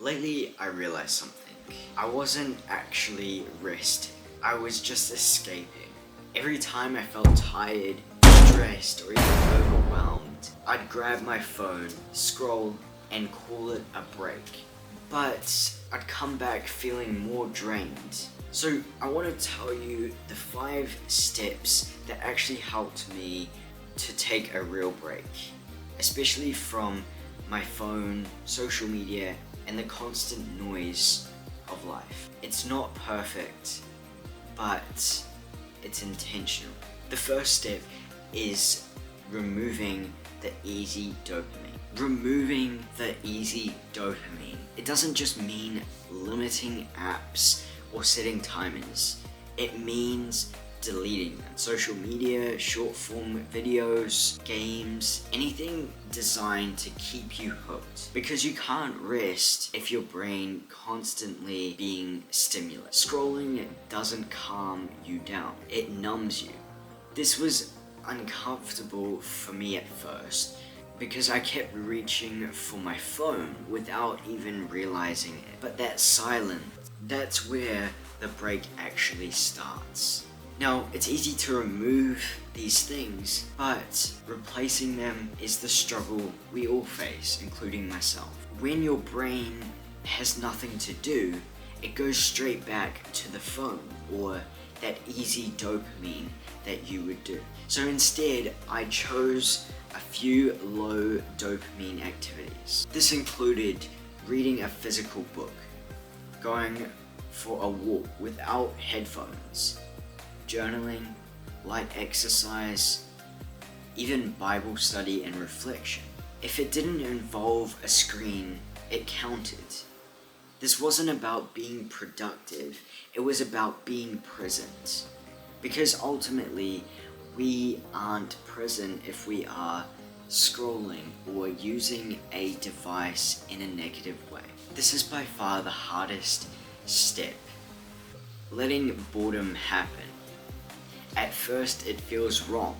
Lately, I realized something. I wasn't actually resting. I was just escaping. Every time I felt tired, stressed, or even overwhelmed, I'd grab my phone, scroll, and call it a break. But I'd come back feeling more drained. So I want to tell you the 5 steps that actually helped me to take a real break, especially from my phone, social media, and the constant noise of life. It's not perfect, but it's intentional. The first step is removing the easy dopamine. Removing the easy dopamine. It doesn't just mean limiting apps or setting timers. It means deleting them. Social media, short form videos, games, anything designed to keep you hooked. Because you can't rest if your brain constantly being stimulated. Scrolling doesn't calm you down, it numbs you. This was uncomfortable for me at first because I kept reaching for my phone without even realizing it. But that silence, that's where the break actually starts. Now, it's easy to remove these things, but replacing them is the struggle we all face, including myself. When your brain has nothing to do, it goes straight back to the phone or that easy dopamine that you would do. So instead, I chose a few low dopamine activities. This included reading a physical book, going for a walk without headphones, journaling, light exercise, even Bible study and reflection. If it didn't involve a screen, it counted. This wasn't about being productive, it was about being present. Because ultimately, we aren't present if we are scrolling or using a device in a negative way. This is by far the hardest step. Letting boredom happen. At first, it feels wrong.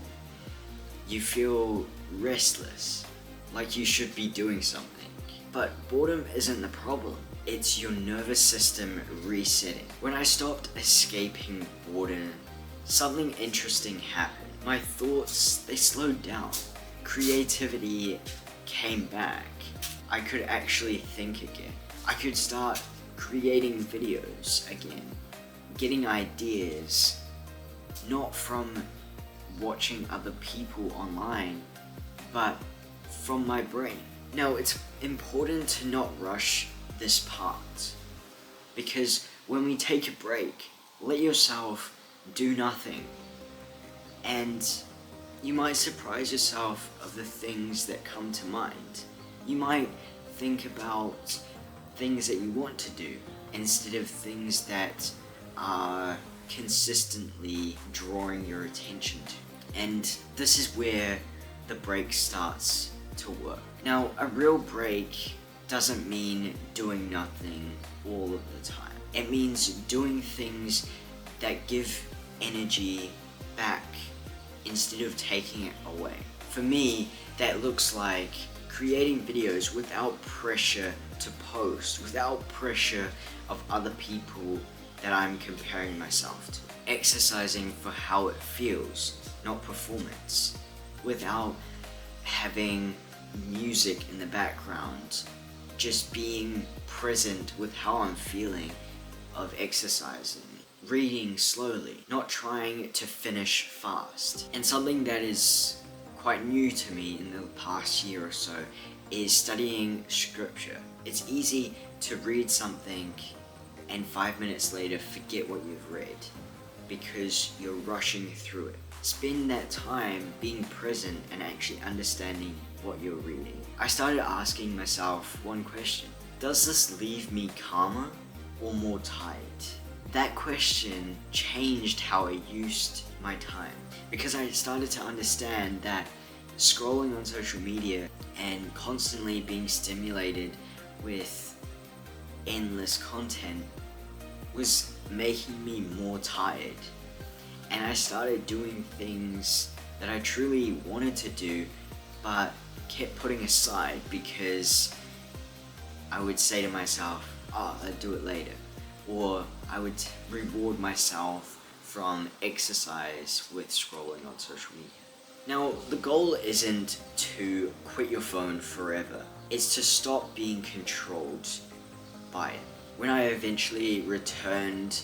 You feel restless, like you should be doing something. But boredom isn't the problem. It's your nervous system resetting. When I stopped escaping boredom, something interesting happened. My thoughts, they slowed down. Creativity came back. I could actually think again. I could start creating videos again, getting ideas, not from watching other people online, but from my brain. Now, it's important to not rush this part, because when we take a break, let yourself do nothing, and you might surprise yourself of the things that come to mind. You might think about things that you want to do instead of things that are consistently drawing your attention to. And this is where the break starts to work. Now, a real break doesn't mean doing nothing all of the time. It means doing things that give energy back instead of taking it away. For me, that looks like creating videos without pressure to post, without pressure of other people that I'm comparing myself to. Exercising for how it feels, not performance. Without having music in the background, just being present with how I'm feeling of exercising. Reading slowly, not trying to finish fast. And something that is quite new to me in the past year or so is studying scripture. It's easy to read something and 5 minutes later forget what you've read because you're rushing through it. Spend that time being present and actually understanding what you're reading. I started asking myself one question: does this leave me calmer or more tired? That question changed how I used my time, because I started to understand that scrolling on social media and constantly being stimulated with endless content was making me more tired. And I started doing things that I truly wanted to do but kept putting aside because I would say to myself, I'll do it later. Or I would reward myself from exercise with scrolling on social media. Now, the goal isn't to quit your phone forever. It's to stop being controlled by it. When I eventually returned,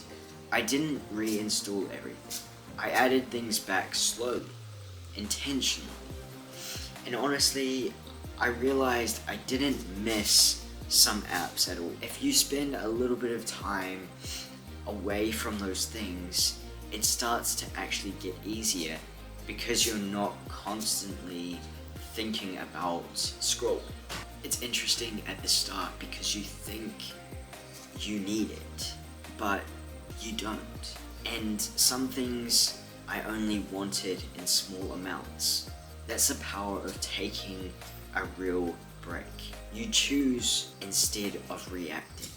I didn't reinstall everything. I added things back slowly, intentionally. And honestly, I realized I didn't miss some apps at all. If you spend a little bit of time away from those things, it starts to actually get easier because you're not constantly thinking about scroll. It's interesting at the start because you think you need it, but you don't. And some things I only wanted in small amounts. That's the power of taking a real break. You choose instead of reacting.